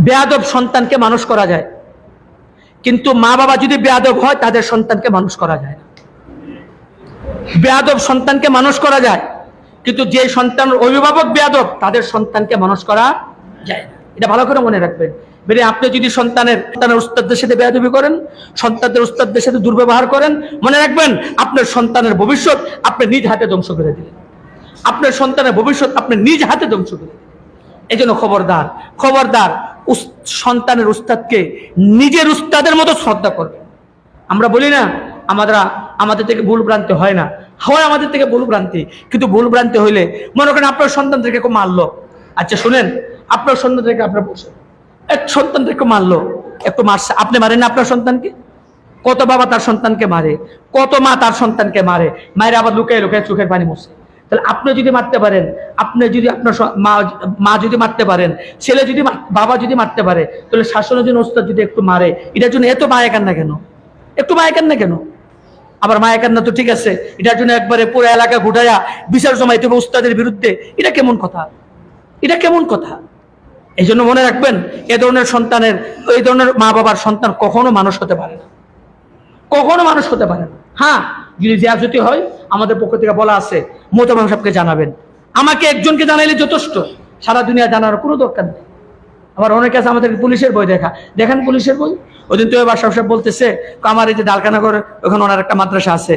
বেয়াদব সন্তানকে মানুষ করা যায়, কিন্তু মা বাবা যদি বেয়াদব হয় তাদের সন্তানকে মানুষ করা যায় না। বেয়াদব সন্তানকে মানুষ করা যায়, কিন্তু যে সন্তানের অভিভাবক বেয়াদব তাদের সন্তানকে মানুষ করা যায় না। এটা ভালো করে মনে রাখবেন। বেরে আপনি যদি সন্তানের উস্তাদদের সাথে বেয়াদবি করেন, সন্তানদের উস্তাদদের সাথে দুর্ব্যবহার করেন, মনে রাখবেন আপনার সন্তানের ভবিষ্যৎ আপনি নিজ হাতে ধ্বংস করে দিলেন। আপনার সন্তানের ভবিষ্যৎ আপনি নিজ হাতে ধ্বংস করে দিলেন। এই জন্য খবরদার, খবরদার, সন্তানের উস্তাদকে নিজের উস্তাদের মতো শ্রদ্ধা করবেন। আমরা বলি না আমাদের থেকে ভুল ভ্রান্তি হয় না, হয় আমাদের থেকে ভুল ভ্রান্তি, কিন্তু ভুল ভ্রান্তি হইলে মনে করেন আপনার সন্তানদেরকে কেউ মারলো, আচ্ছা শুনেন, আপনার সন্তানদেরকে আপনার বসে এক সন্তানদেরকে মারলো, একটু মারছে, আপনি মারেন না আপনার সন্তানকে? কত বাবা তার সন্তানকে মারে, কত মা তার সন্তানকে মারে, মায়ের আবার লুকায় লুকায় চোখের পানি মুছে। তাহলে আপনি যদি মারতে পারেন, আপনি যদি আপনার মা যদি মারতে পারেন, ছেলে যদি বাবা যদি মারতে পারে, তাহলে শাসনের জন্য ওস্তাদ যদি একটু মারে, এটার জন্য এত মায়া কান্না কেন? একটু মায়া কান্না কেন? আবার মায়া কান্না তো ঠিক আছে, এটার জন্য একবারে পুরো এলাকা ঘুটাইয়া বিচার জমাইতে হবে উস্তাদের বিরুদ্ধে, এটা কেমন কথা? এটা কেমন কথা? এই জন্য মনে রাখবেন, এ ধরনের সন্তানের, এই ধরনের মা বাবার সন্তান কখনো মানুষ হতে পারে না, কখনো মানুষ হতে পারে না। হ্যাঁ, যদি জিয়াজতি হয় আমাদের পক্ষ থেকে বলা আছে, মোতাবাম সাহেবকে জানাবেন। আমাকে একজনকে জানাইলে যথেষ্ট, সারা দুনিয়া জানার কোনো দরকার নেই। আবার অনেক আছে আমাদের পুলিশের বই দেখেন পুলিশের বই। ওই দিন তো বাদশাহ সাহেব বলতেছে, আমার এই যে ডালখানাগর ওখানে ওনার একটা মাদ্রাসা আছে,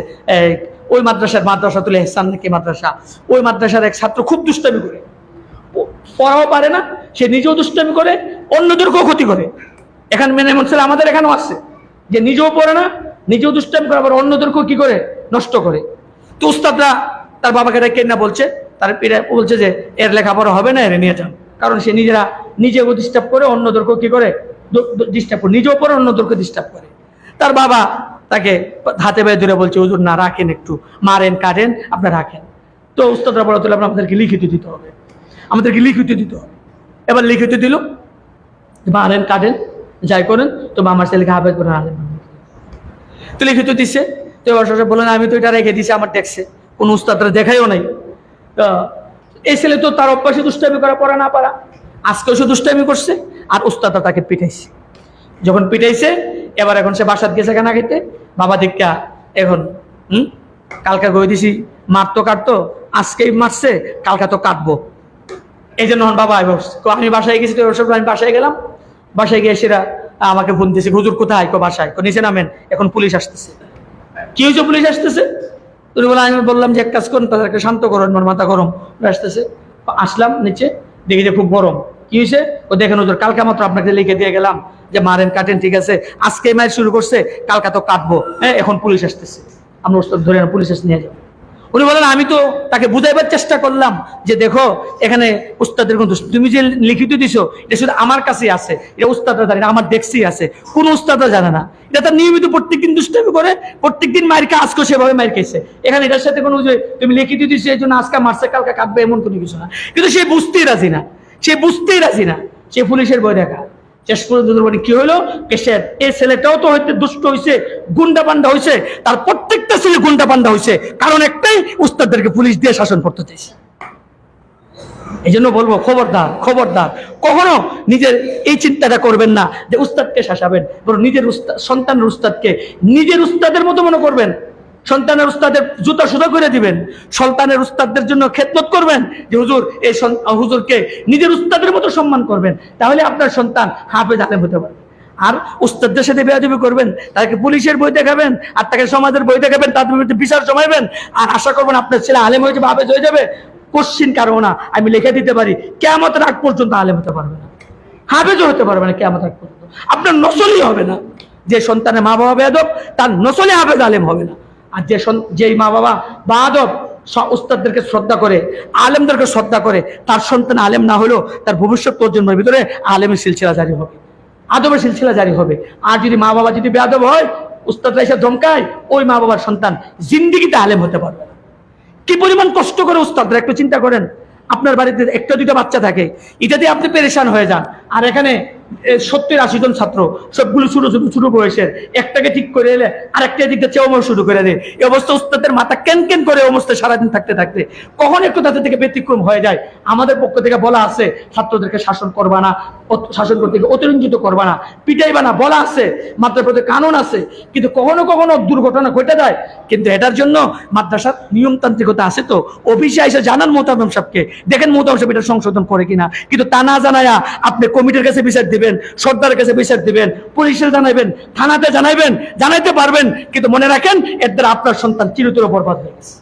ওই মাদ্রাসাতুল ইহসান নাকি মাদ্রাসা, ওই মাদ্রাসার এক ছাত্র খুব দুষ্টামি করে, পড়াও পারে না, সে নিজেও দুষ্টামি করে, অন্যদেরকেও ক্ষতি করে। এখানে মেনে ছেলে আমাদের এখানেও আছে, যে নিজেও পড়ে না, নিজেও দুষ্টামি করে, আবার অন্যদেরকেও কি করে, নষ্ট করে। তো উস্তাদরা তার বাবাকে ডেকে না বলছে, তার পিড়ে বলছে যে এর লেখাপড়া হবে না, এর নিয়ে যান। কারণ সে নিজেও ডিস্টার্ব করে, অন্যদেরকেও কি করে, ডিস্টার্ব করে, নিজেও পড়ে, অন্যদেরকে ডিস্টার্ব করে। তার বাবা তাকে হাতে পায়ে ধরে বলছে, হুজুর না, রাখেন, একটু মারেন কাটেন, আপনি রাখেন। তো উস্তাদরা বলা তুলে আমাদেরকে লিখিত দিতে হবে, আমাদেরকে লিখিত দিতে হবে। এবার লিখিত দিল, মারেন কাটেন যাই করেন, তো আমার ছেলেকে হাফেজ করে আনেন। তো লিখিত দিচ্ছে, তো এবার বলেন আমি তো এটা রেখে দিছি আমার ট্যাক্সে, কোন উস্তাদরা দেখাইও নাই। এই ছেলে তো তার অভ্যাসে দুষ্টামি করা, পড়া না পারা, আজকেও সে দুষ্টামি করছে, আর উস্তাদরা তাকে পিটাইছে। যখন পিটাইছে, এখন সে বাসাত গেছে কেনা খেতে, বাবা দিকটা এখন কালকে গই দিছি, মারতো কাটতো, আজকেই মারছে, কালকে তো কাটবো। এই জন্য বাবা আমি বাসায় গেছি, তো আমি বাসায় গেলাম, বাসায় গিয়ে সেরা আমাকে ফোন দিয়েছে, হুজুর কোথায়? বাসায়। নিচে নামেন, এখন পুলিশ আসতেছে। কি হয়েছে? পুলিশ আসতেছে। তুমি বলে, আমি বললাম যে এক কাজ করুন, তাদেরকে শান্ত করুন, আমার মাথা গরম আসতেছে। আসলাম নিচে, দেখি যে খুব গরম। কি হয়েছে? ও দেখেন হুজুর, কালকে মাত্র আপনাকে লিখে দিয়ে গেলাম যে মারেন কাটেন, ঠিক আছে, আজকে মায়ের শুরু করছে, কালকে তো কাটবো। হ্যাঁ, এখন পুলিশ আসতেছে, আমরা ওস্তাদ ধরে পুলিশ নিয়ে যাবো। উনি বলেন, আমি তো তাকে বুঝাইবার চেষ্টা করলাম যে দেখো, এখানে উস্তাদের কোন দোষ, তুমি যে লিখিত দিছো এটা শুধু আমার কাছেই আছে, এটা উস্তাদরা জানে না, আমার দেখছেই আছে, কোন উস্তাদরা জানে না। এটা তার নিয়মিত প্রত্যেকদিন দুষ্টামি করে, প্রত্যেকদিন মায়ের কে আজকে সেভাবে মায়ের খেয়েছে। এখানে এটার সাথে কোনো যে তুমি লিখিত দিছো এই জন্য আজকে মারছে কালকে কাটবে, এমন কোনো কিছু না। কিন্তু সে বুঝতেই রাজি না, সে বুঝতেই রাজি না, সে পুলিশের বই দেখা। শেষ পর্যন্ত কি হলো, এই ছেলেটাও তো হয়তো দুষ্ট হয়েছে, গুন্ডা পান্ডা হয়েছে, তার প্রত্যেকটা ছেলে গুন্ডা পান্ডা হয়েছে, কারণ একটাই, উস্তাদদেরকে পুলিশ দিয়ে শাসন করতে চাইছে। এই জন্য বলবো, খবরদার, খবরদার, কখনো নিজের এই চিন্তাটা করবেন না যে উস্তাদকে শাসাবেন, বরং নিজের সন্তানের উস্তাদকে নিজের উস্তাদের মতো মনে করবেন। সন্তানের উস্তাদের জুতা সুতা করে দিবেন, সন্তানের উস্তাদদের জন্য খেদমত করবেন, যে হুজুর এই হুজুরকে নিজের উস্তাদের মতো সম্মান করবেন, তাহলে আপনার সন্তান হাফেজ আলেম হতে পারবে। আর উস্তাদদের সাথে বেয়াদবি করবেন, তাকে পুলিশের বই দেখাবেন, আর তাকে সমাজের বই দেখাবেন, তার বিরুদ্ধে বিচার জমাইবেন, আর আশা করবেন আপনার ছেলে আলেম হয়ে যাবে, হাফেজ হয়ে যাবে। কোশ্চিন কারো না, আমি লিখে দিতে পারি, কিয়ামতের আগ পর্যন্ত আলেম হতে পারবে না, হাফেজও হতে পারবে না কিয়ামতের আগ পর্যন্ত। আপনার নসলই হবে না। যে সন্তানের মা বাবা বেয়াদব, তার নসলে হাফেজ আলেম হবে না। আর যেই মা বাবা বাদব, উস্তাদদেরকে শ্রদ্ধা করে, আলেমদেরকে শ্রদ্ধা করে, তার সন্তান আলেম না হলেও তার ভবিষ্যৎ প্রজন্মের ভিতরে আলেমের সিলসিলা জারি হবে, আদবের সিলসিলা জারি হবে। আর যদি মা বাবা যদি বেয়াদব হয়, উস্তাদরা এসে ধমকায়, ওই মা বাবার সন্তান জিন্দিগিতে আলেম হতে পারবে না। কি পরিমাণ কষ্ট করে উস্তাদরা, একটু চিন্তা করেন। আপনার বাড়িতে একটা দুইটা বাচ্চা থাকে, এটা দিয়ে আপনি পেরেশান হয়ে যান, আর এখানে 70-80 জন ছাত্র, সবগুলো ছোট ছোট ছোট বয়সের, একটাকে ঠিক করে এলে আরেকটা দিকটা চেওয়া শুরু করে দেয়। এই অবস্থা উস্তাদের মাথা কেন কেন করে অবস্থায় সারাদিন থাকতে থাকতে কখন একটু তাদের থেকে ব্যতিক্রম হয়ে যায়। আমাদের পক্ষ থেকে বলা আছে ছাত্রদেরকে শাসন করবা না, শাসন করতে অতিরঞ্জিত করবা না, পিটাইবা না, বলা আছে, মাদ্রাসার প্রতি কানুন আছে। কিন্তু কখনো কখনো দুর্ঘটনা ঘটে যায়। কিন্তু এটার জন্য মাদ্রাসার নিয়মতান্ত্রিকতা আছে। তো অফিসে এসে জানান মোহতামিম সাহেবকে, দেখেন মোহতামিম সাহেব এটা সংশোধন করে কিনা। কিন্তু তা না জানায়া আপনি কমিটির কাছে বিচার দিবেন, সর্দারের কাছে বিচার দিবেন, পুলিশে জানাইবেন, থানাতে জানাইবেন, জানাইতে পারবেন, কিন্তু মনে রাখেন এর দ্বারা আপনার সন্তান চিরতরে বরবাদ হয়ে গেছে।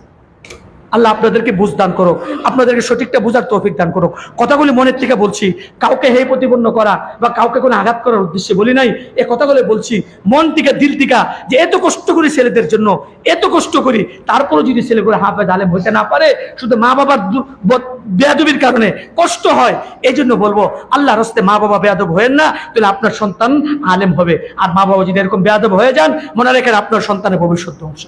আল্লাহ আপনাদেরকে বুঝ দান করো, আপনাদেরকে সঠিকটা বুঝার তৌফিক দান করো। কথাগুলি মনের থেকে বলছি, কাউকে হেয় প্রতিপন্ন করা বা কাউকে কোনো আঘাত করার উদ্দেশ্যে বলি নাই। এ কথাগুলো বলছি মন থেকে, দিল থেকে, যে এত কষ্ট করি ছেলেদের জন্য, এত কষ্ট করি, তারপরে যদি ছেলেগুলো হাফেজ আলেম হইতে না পারে, শুধু মা বাবার বেয়াদবির কারণে কষ্ট হয়, এই জন্য বলবো আল্লাহর রাস্তায় মা বাবা বেয়াদব হয়েন না, তাহলে আপনার সন্তান আলেম হবে। আর মা বাবা যদি এরকম বেয়াদব হয়ে যান, মনে রাখেন আপনার সন্তানের ভবিষ্যৎ ধ্বংস।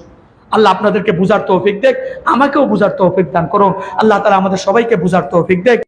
আল্লাহ আপনাদেরকে বুঝার তৌফিক দেখ, আমাকেও বুঝার তৌফিক দান করুন। আল্লাহ তাআলা আমাদের সবাইকে বুঝার তৌফিক দেখ।